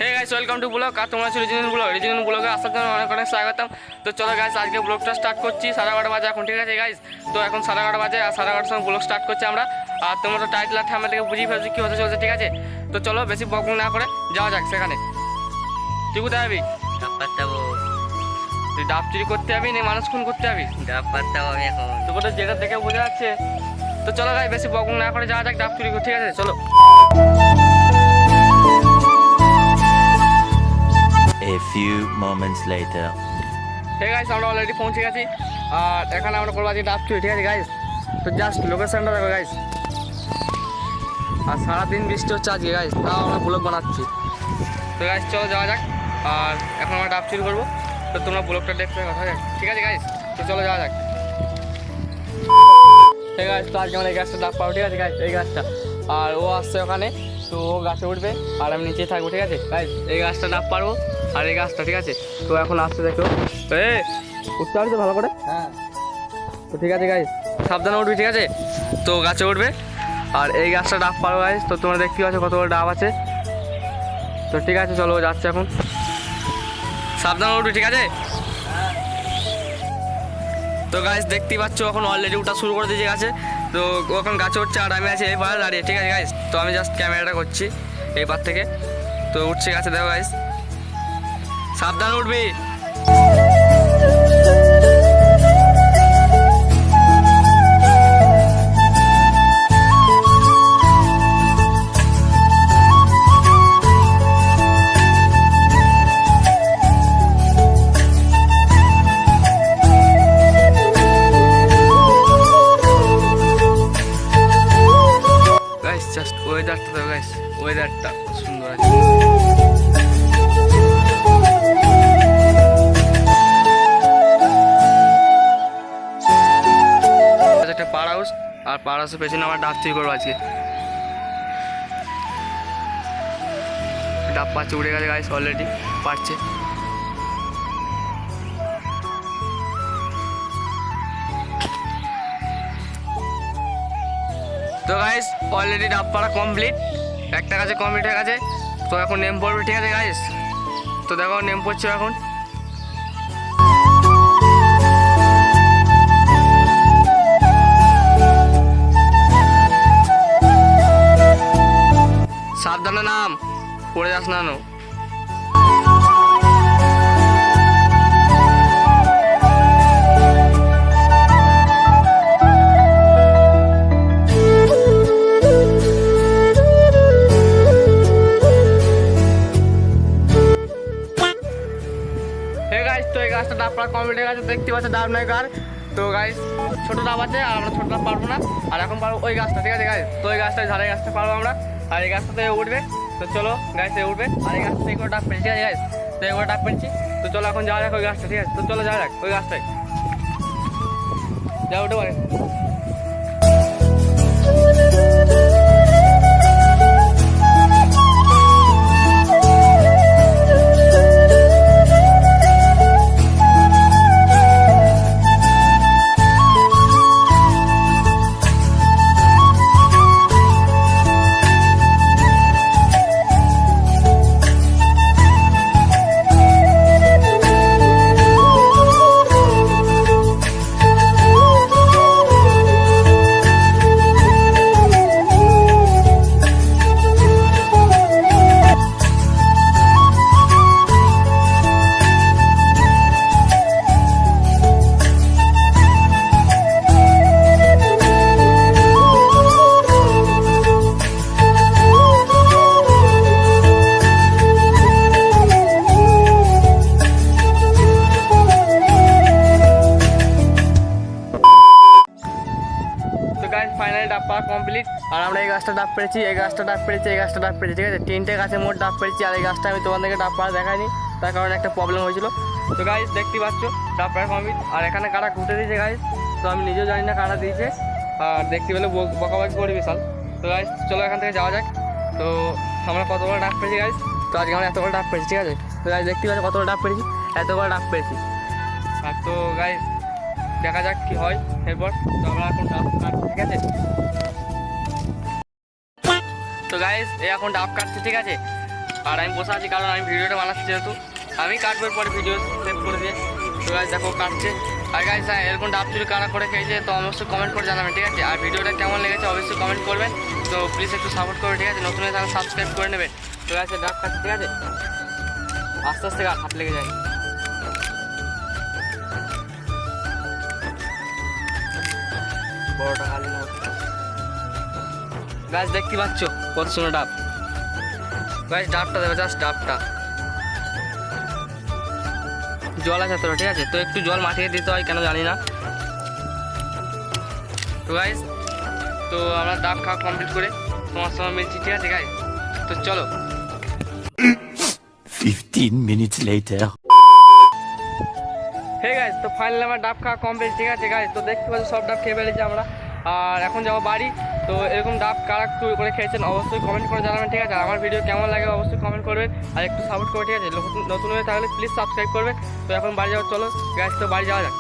Hey guys welcome to blog আর তোমরা ছিল রিজনাল ব্লগে আসার জন্য অনেক অনেক স্বাগতম। তো চলো গাইস আজকে ব্লগটা স্টার্ট করছি 11:30 বাজে এখন, ঠিক আছে গাইস? তো এখন 11:30 বাজে আর 11:30 সময় ব্লগ স্টার্ট করছি আমরা। আর তোমরা তো টাইটেল আর থাম্বনেল থেকে বুঝিয়ে ফেলছো কি হতে চলছে, ঠিক আছে? তো চলো বেশি বক না করে যাওয়া যাক সেখানে। তুই কোথায় যাবি? ডাব পাতাবো। তুই ডাব চুরি করতে যাবি না মানুষ খুন করতে যাবি? ডাব পাতাবো আমি এখন। তোকে তো যেটা দেখে বোঝা যাচ্ছে। তো চলো গাইস বেশি বক না করে যাওয়া যাক ডাব চুরি করতে, ঠিক আছে? চলো। A few moments later. ঠিক আছে আমরা অলরেডি পৌঁছে গেছি আর এখানে আমরা করবো আজকে ডাব চুরি, ঠিক আছে গাইস? তো জাস্ট লোকেশনটা দেখো গাইস। আর সারাদিন বৃষ্টি হচ্ছে আজকে গাইস, তাও আমরা ব্লগ বানাচ্ছি। তো গাইস চলো যাওয়া যাক। আর এখন আমরা ডাব চুরি করবো, তো তোমরা ব্লগটা দেখতে কথা যাক, ঠিক আছে গাইস? তো চলো যাওয়া যাক। ঠিক আছে, তো আজকে আমরা এই গাছটা ডাব পাবো, ঠিক আছে গাইস? এই গাছটা আর ও আসছে ওখানে, তো ও গাছে উঠবে আর আমি নিচে থাকবো, ঠিক আছে গাইস? এই গাছটা ডাব পারবো আর এই গাছটা, ঠিক আছে? তো এখন আসতে দেখো উঠতে পারছো ভালো করে? হ্যাঁ। তো ঠিক আছে গাইস, সাবধানে উঠবি, ঠিক আছে? তো গাছে উঠবে আর এই গাছটা ডাব পারবো গাইস। তো তোমরা দেখতে পাচ্ছ কত বড় ডাব আছে। তো ঠিক আছে চলো যাচ্ছে এখন, সাবধানে উঠবি, ঠিক আছে? তো গাইস দেখতেই পাচ্ছ এখন অলরেডি উঠা শুরু করে দিয়েছে গাছে। তো ওখানে গাছে উঠছে আর আমি আছি এই পাড়ে দাঁড়িয়ে, ঠিক আছে গাইস? তো আমি জাস্ট ক্যামেরাটা করছি এই পার থেকে। তো উঠছে গাছে, দেখো গাইস, সাবধানে উঠবি। গাইস জাস্ট ওয়েদারটা দেখো গাইস, ওয়েদারটা সুন্দর আছে। একটা পাড় হাউস আর পাড় হাউসের পেছনে আমার ডাব চুরি করবো আজকে। ডাব পাচ্ছে, উড়ে গেছে গাইস, অলরেডি পাচ্ছে। তো গাইস অলরেডি ডাব পাড়া কমপ্লিট, একটা কাছে কমপ্লিট হয়ে গেছে। তো এখন নেম পড়বে, ঠিক আছে গাইস? তো দেখো নেম পড়ছে এখন। সাবধানে নাম, পড়ে যাস না। তো এই গাছটা ডাব পাড়া কমপ্লিট হয়ে গেছে, দেখতে পাচ্ছে ডাব নয় কার। তো গাইস ছোটো ডাব আছে আর আমরা ছোটো ডাব পারবো না, আর এখন পারবো ওই গাছটা, ঠিক আছে গাইস? তো ওই গাছটা ঝাড়ের গাছটা পারবো আমরা, আর এই গাছটাতে উঠবে। তো চলো গাছ উঠবে আর এই গাছটা করে ডাব পেয়েছি, ঠিক আছে গাইস? তো এগুলো ডাব পেয়েছি। তো চলো এখন যাওয়া যাক ওই গাছটা, ঠিক আছে? তো চলো যাওয়া যাক ওই গাছটায়, যা উঠে পারে। ফাইনালি ডাব পাওয়া কমপ্লিট আর আমরা এই গাছটা ডাব পেরেছি, এই গাছটা ডাব পেরেছি, এই গাছটা ডাব পেরেছি, ঠিক আছে? 3টে গাছে মোট ডাব পেরেছি। আর এই গাছটা আমি তোমাদেরকে ডাব পাড়া দেখাইনি, তার কারণে একটা প্রবলেম হয়েছিল। তো গাইস দেখতে পাচ্ছ ডাব পাড়া কমপ্লিট আর এখানে কারা ঘুটে দিয়েছে গাইস। তো আমি নিজেও জানি না কারা দিয়েছে, আর দেখতে পেলে বকাবাকি করি বিশাল। তো গাইস চলো এখান থেকে যাওয়া যাক। তো আমরা কত বড় ডাব পেয়েছি গাইস? তো আজকে আমরা এত বড় ডাব পেয়েছি, ঠিক আছে? তো গাইস দেখতে পাচ্ছ কত বড় ডাব পেয়েছি, এত বড় ডাব পেয়েছি। আর তো গাইস দেখা যাক কি হয় এরপর। তো আমরা এখন ডাব কাটছি, ঠিক আছে? তো গাইস এই এখন ডাব কাটছি, ঠিক আছে? আর আমি বসে আছি কারণ আমি ভিডিওটা বানাচ্ছি, যেহেতু আমি কাটবার পরে ভিডিও সেভ করে দিয়ে। তো গাইস দেখো কাটছে। আর গাইস এরকম ডাব চুরি কারা করে খেয়েছে তো অবশ্যই কমেন্ট করে জানাবেন, ঠিক আছে? আর ভিডিওটা কেমন লেগেছে অবশ্যই কমেন্ট করবেন। তো প্লিজ একটু সাপোর্ট করবেন, ঠিক আছে? নতুন হয়ে তাহলে সাবস্ক্রাইব করে নেবেন। তো গাইস ডাব কাটছে, ঠিক আছে? আস্তে আস্তে হাত লেগে যায়। বড়টা খালি গাছ দেখতে পাচ্ছ কত সুন্দর ডাব। গাছ ডাবটা দেবে, জাস্ট ডাবটা জল আছে তোর, ঠিক আছে? তো একটু জল মাটিয়ে দিতে হয় কেন জানি না। তো গাইস তো আমরা ডাব খাওয়া কমপ্লিট করে তোমার সঙ্গে মিলছি, ঠিক আছে গাইস? তো চলো। 15 minutes later. হে গাইস তো ফাইনালি আমার ডাব খাওয়া কমপ্লিট, ঠিক আছে গাইস? তো দেখতে পাচ্ছি সব ডাব খেয়ে ফেলেছি আমরা। আর এখন যাবো বাড়ি। তো এরকম ডাব কারা চুরি করে খেয়েছেন অবশ্যই কমেন্ট করে জানাবেন, ঠিক আছে? আর আমার ভিডিও কেমন লাগে অবশ্যই কমেন্ট করবেন আর একটু সাপোর্ট করবেন, ঠিক আছে? নতুন হয়ে থাকলে প্লিজ সাবস্ক্রাইব করবেন। তো এখন বাড়ি যাওয়া, চলো গাইস তো বাড়ি যাওয়া যাক।